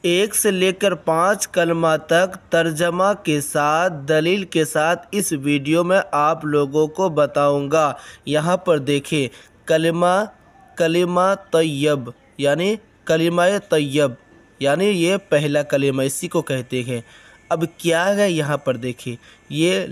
1 سے لے کر 5 کلمہ تک ترجمہ کے ساتھ دلیل کے ساتھ اس ویڈیو میں آپ لوگوں کو بتاؤں گا۔ یہاں پر دیکھیں، کلمہ طیب یعنی کلمہ طیب یعنی یہ پہلا کلمہ، اسی کو کہتے ہیں۔ اب کیا ہے یہاں پر دیکھیں، یہ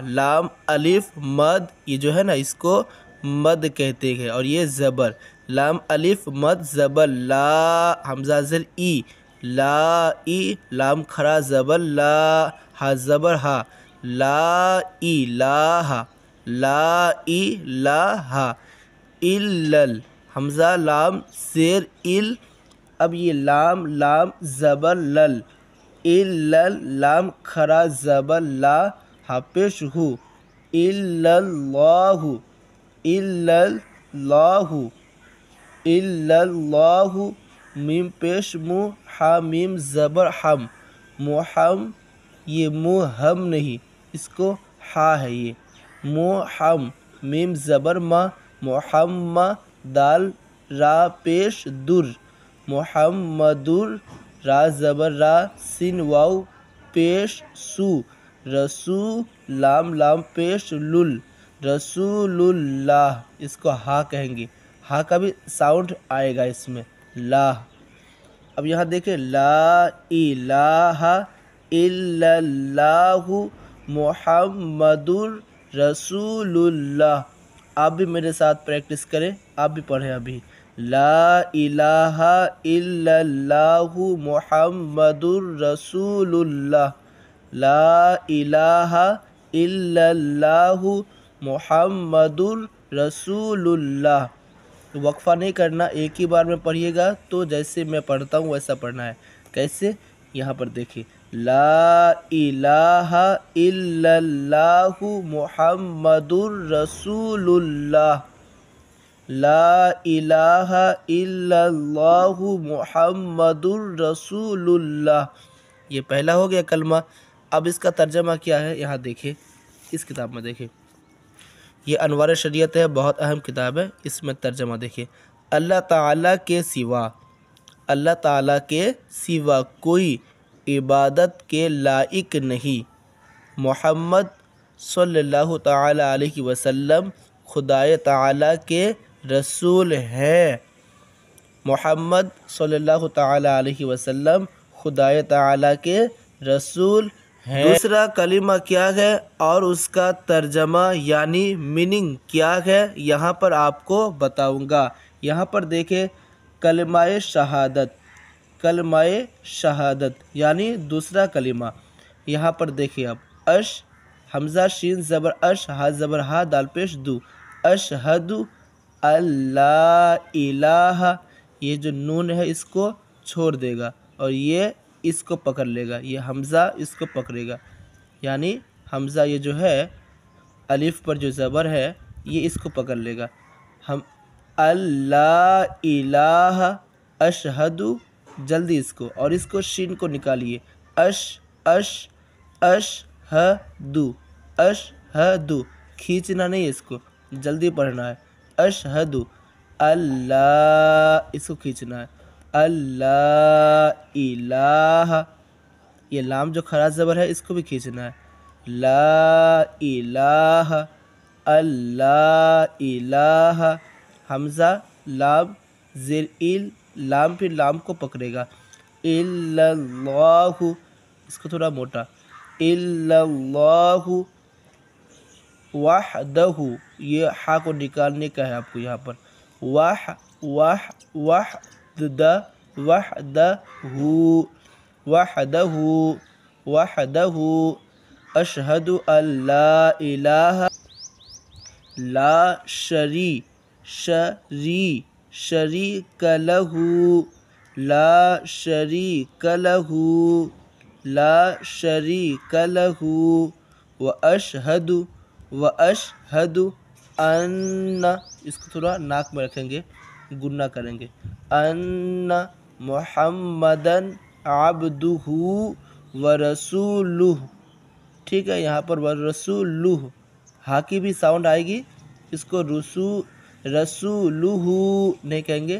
لام الف مد، یہ جو ہے نا اس کو مد کہتے ہیں، اور یہ زبر لام الف مد زبر لا، حمزہ زر ای، لا ای، لام کھڑا زبر لا، ہا زبر ہا، لا ای لا، لا ای لا، الل، حمزہ لام زیر ال، اب یہ لام زبر لل، الل، لام کھڑا زبر لا، ہا پیش ہو، اللہ، اللہ، میم پیش مو، ہا میم زبر ہم، محم، یہ ہم نہیں، اس کو ہا ہے، یہ محم، میم زبر ما، محمد، دال را پیش در، محمدر، را زبر را، سین واو پیش سو، رسول، لام پیش لل، رسول اللہ، اس کو ہا کہیں گے، ہا کا بھی ساؤنڈ آئے گا اس میں، لا۔ اب یہاں دیکھیں، لا الہ الا اللہ محمد رسول اللہ۔ آپ بھی میرے ساتھ پریکٹس کریں، آپ بھی پڑھیں ابھی، لا الہ الا اللہ محمد رسول اللہ، لا الہ الا اللہ محمد رسول اللہ۔ وقفہ نہیں کرنا، ایک ہی بار میں پڑھیے گا، تو جیسے میں پڑھتا ہوں ویسا پڑھنا ہے۔ کیسے؟ یہاں پر دیکھیں، لا الہ الا اللہ محمد رسول اللہ، لا الہ الا اللہ محمد رسول اللہ۔ یہ پہلا ہو گیا کلمہ۔ اب اس کا ترجمہ کیا ہے، یہاں دیکھیں، اس کتاب میں دیکھیں، یہ انوار شریعت ہے، بہت اہم کتاب ہے، اس میں ترجمہ دیکھیں۔ اللہ تعالیٰ کے سوا، اللہ تعالیٰ کے سوا کوئی عبادت کے لائق نہیں، محمد صلی اللہ تعالیٰ علیہ وسلم خدائے تعالیٰ کے رسول ہے، محمد صلی اللہ تعالیٰ علیہ وسلم خدائے تعالیٰ کے رسول ہیں۔ دوسرا کلمہ کیا ہے اور اس کا ترجمہ یعنی میننگ کیا ہے، یہاں پر آپ کو بتاؤں گا۔ یہاں پر دیکھیں، کلمہ شہادت، کلمہ شہادت یعنی دوسرا کلمہ۔ یہاں پر دیکھیں اب، حمزہ شین زبر اش، ہا زبر ہا، دال پیش دو، اشہد اللہ الہ، یہ جو نون ہے اس کو چھوڑ دے گا، اور یہ اس کو پکڑ لے گا، یہ حمزہ اس کو پکڑے گا، یعنی حمزہ یہ جو ہے الف پر جو زبر ہے یہ اس کو پکڑ لے گا، ہم اللہ الہ اشہد، جلدی اس کو، اور اس کو شین کو نکالیے، اشہد، اشہد، کھینچنا نہیں، اس کو جلدی پڑھنا ہے، اشہد اللہ، اس کو کھینچنا ہے، اللہ الہ، یہ لام جو کھڑا زبر ہے اس کو بھی کھینچنا ہے، لا الہ، اللہ الہ، حمزہ لام زیر ال، لام پھر لام کو پکڑے گا، الا اللہ، اس کو تھوڑا موٹا، الا اللہ وحدہ، یہ ہا کو نکالنے کا ہے آپ کو یہاں پر، وحدہ، اشہد ان لا الہ لا شریک لہ، لا شریک لہ، لا شریک لہ، واشہد ان، اس کو تھوڑا ناک میں رکھیں گے، گننا کریں گے، ان محمدن عبدہ ورسولہ، ٹھیک ہے، یہاں پر ورسولہ، ہا کی بھی ساؤنڈ آئے گی، اس کو رسولہ نہیں کہیں گے،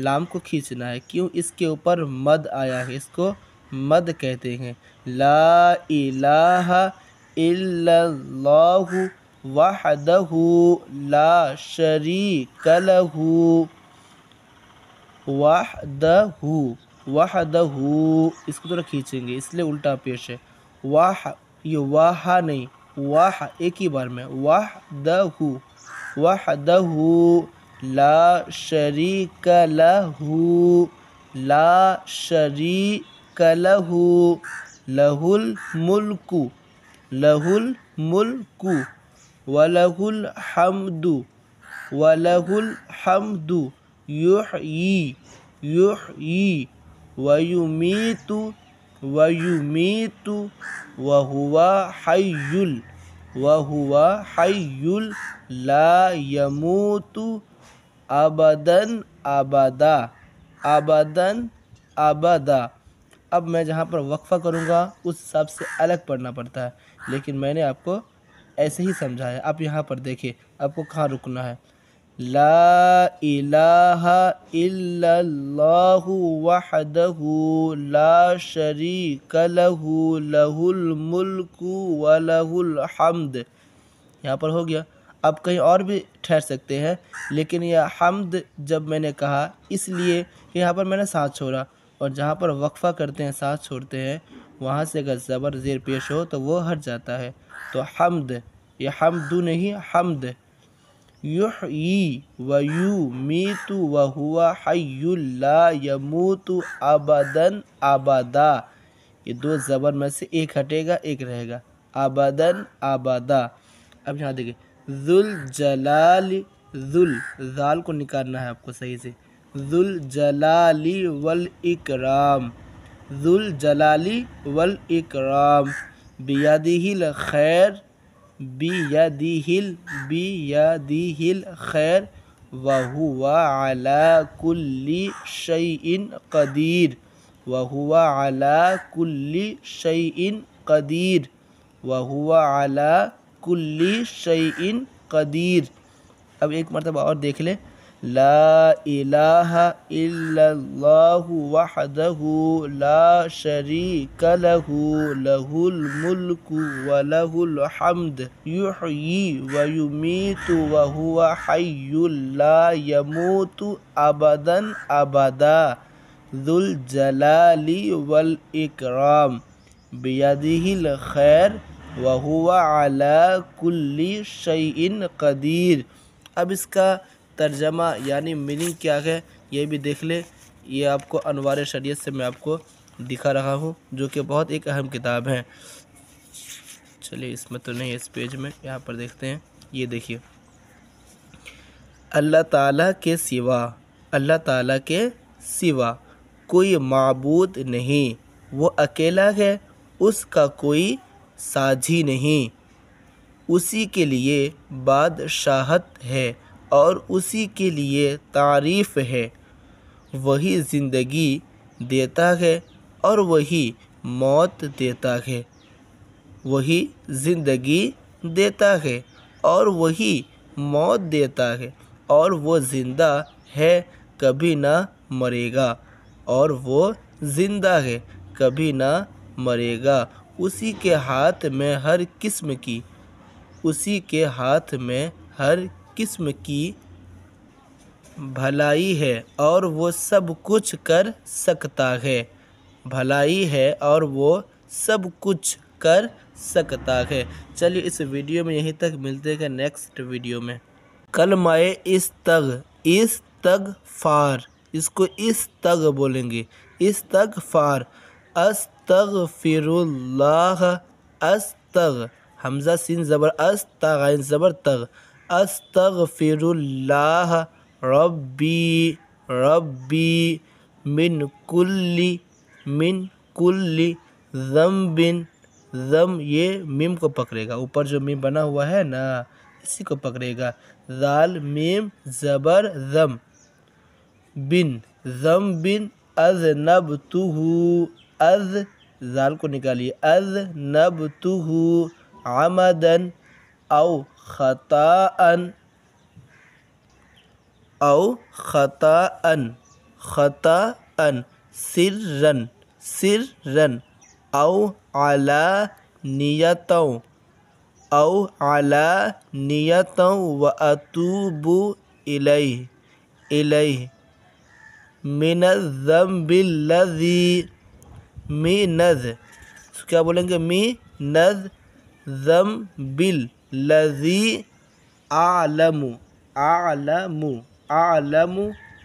لام کو کھینچنا ہے، کیوں؟ اس کے اوپر مد آیا ہے، اس کو مد کہتے ہیں۔ لا الہ الا اللہ وحدہ لا شریک لہ، وحدہ وحدہ، اس کو تھوڑا کھینچیں گے اس لیے الٹا پیش ہے۔ یہ واہ نہیں، واہ ایک ہی بار میں، وحدہ وحدہ لا شریک لہ، لا شریک لہ، لہ الملک، لہ الملک ولہ الحمد، ولہ الحمد، یحیی یحیی ویمیت ویمیت وہو حی، وہو حی لا یموت ابدا ابدا، ابدا ابدا۔ اب میں جہاں پر وقفہ کروں گا اس حساب سے الگ پڑھنا پڑتا ہے، لیکن میں نے آپ کو ایسے ہی سمجھایا۔ آپ یہاں پر دیکھیں آپ کو کہاں رکنا ہے۔ لا الہ الا اللہ وحدہ لا شریک لہ، لہ الملک ولہ الحمد، یہاں پر ہو گیا۔ آپ کہیں اور بھی ٹھہر سکتے ہیں، لیکن یہ حمد جب میں نے کہا اس لیے کہ یہاں پر میں نے ساتھ چھوڑا، اور جہاں پر وقفہ کرتے ہیں ساتھ چھوڑتے ہیں وہاں سے اگر زبر زیر پیش ہو تو وہ ہٹ جاتا ہے۔ تو حمد، یہ حمد نہیں حمد۔ یحیی ویمیت وہو حی لا یموت ابدا ابدا، یہ دو زبر میں سے ایک ہٹے گا ایک رہے گا، ابدا ابدا۔ اب یہاں دیکھیں ذو الجلال، ذل، ذال کو نکالنا ہے آپ کو صحیح سے، ذو الجلال والاکرام، ذو الجلال والاکرام، بیدہ الخیر، بیدہ الخیر وہو علی کل شیء قدیر، وہو علی کل شیء قدیر، وہو علی کل شیء قدیر۔ اب ایک مرتبہ اور دیکھ لیں، لا الہ الا اللہ وحدہ لا شریک لہ، لہ الملک ولہ الحمد، یحیی ویمیت وہو حی لا یموت ابدا ابدا، ذو الجلال والاکرام، بیدہ الخیر وہو علی کل شیء قدیر۔ اب اس کا ترجمہ یعنی میننگ کیا ہے یہ بھی دیکھ لیں، یہ آپ کو انوار شریعت سے میں آپ کو دکھا رہا ہوں، جو کہ بہت ایک اہم کتاب ہے۔ چلیے اس میں تو نہیں، اس پیج میں یہاں پر دیکھتے ہیں۔ یہ دیکھیے، اللہ تعالیٰ کے سوا، اللہ تعالیٰ کے سوا کوئی معبود نہیں، وہ اکیلا ہے، اس کا کوئی ساجھی نہیں، اسی کے لیے بادشاہت ہے اور اسی کے لیے تعریف ہے، وہی زندگی دیتا ہے اور وہی موت دیتا ہے، وہی زندگی دیتا ہے اور وہی موت دیتا ہے، اور وہ زندہ ہے کبھی نہ مرے گا، اور وہ زندہ ہے کبھی نہ مرے گا، اسی کے ہاتھ میں ہر قسم کی، اسی کے ہاتھ میں ہر قسم کی بھلائی ہے اور وہ سب کچھ کر سکتا ہے، بھلائی ہے اور وہ سب کچھ کر سکتا ہے۔ چلیے اس ویڈیو میں یہیں تک، ملتے ہیں نیکسٹ ویڈیو میں۔ کلمہ استغفار، اس کو استغ بولیں گے، استغفار، استغفر اللہ، استغ، حمزہ سین زبر است، غین زبر تغ، استغفر اللہ ربی، ربی من کل ذنب، ذم یہ میم کو پکڑے گا، اوپر جو میم بنا ہوا ہے نا اسی کو پکڑے گا، ذال میم زبر ذم، بن ذنب اذنبتہ، اذ ذال کو نکالیے، اذنبتہ عمدا او خطاء، او خطاء، خطأً سرًا سرًا أو علانية أو علانية وأتوب إليه من الذنب الذي کیا بولیں گے؟ من الذنب الذي أعلم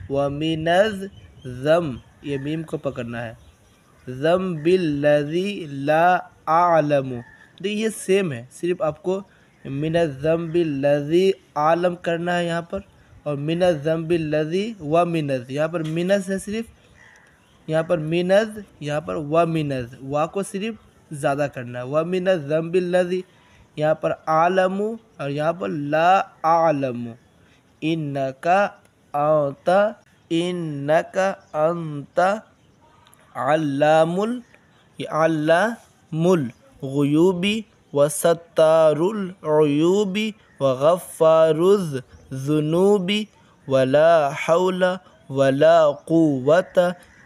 ومن الذنب یہ میم کو پکڑنا ہے، ذنب الذي لا أعلم، دیکھیے یہ سیم ہے، صرف آپ کو من الذنب الذي أعلم کرنا ہے یہاں پر، اور من الذنب الذي ومنذ یہاں پر منذ ہے صرف، یہاں پر منذ، یہاں پر ومنذ، وا کو صرف زیادہ کرنا ہے، ومن الذنب الذي یہاں پر أعلم اور یہاں پر لا أعلم، إنك أنت علام الغیوب وستار العیوب وغفار الذنوب ولا حول ولا قوة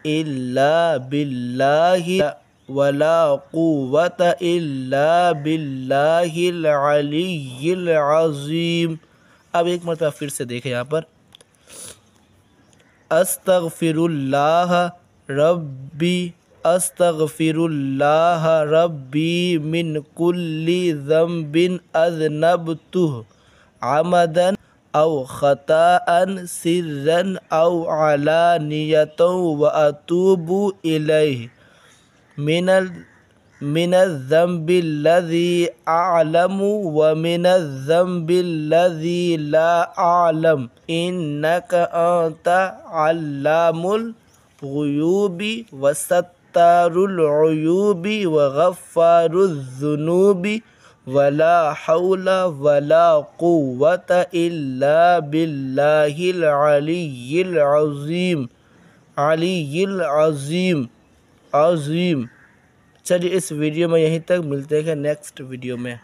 إلا باللہ العلی العظیم۔ اب ایک مرتبہ پھر سے دیکھیں یہاں پر، استغفر اللہ ربی من کل ذنب اذنبتہ عمدا او خطأ سرا او علانیة واتوب الیہ من الذنب الذي أعلم ومن الذنب الذي لا أعلم إنك أنت علام الغيوب وستار العيوب وغفار الذنوب ولا حول ولا قوة إلا بالله العلي العظيم عظیم۔ چلیے اس ویڈیو میں یہیں تک، ملتے ہیں نیکسٹ ویڈیو میں۔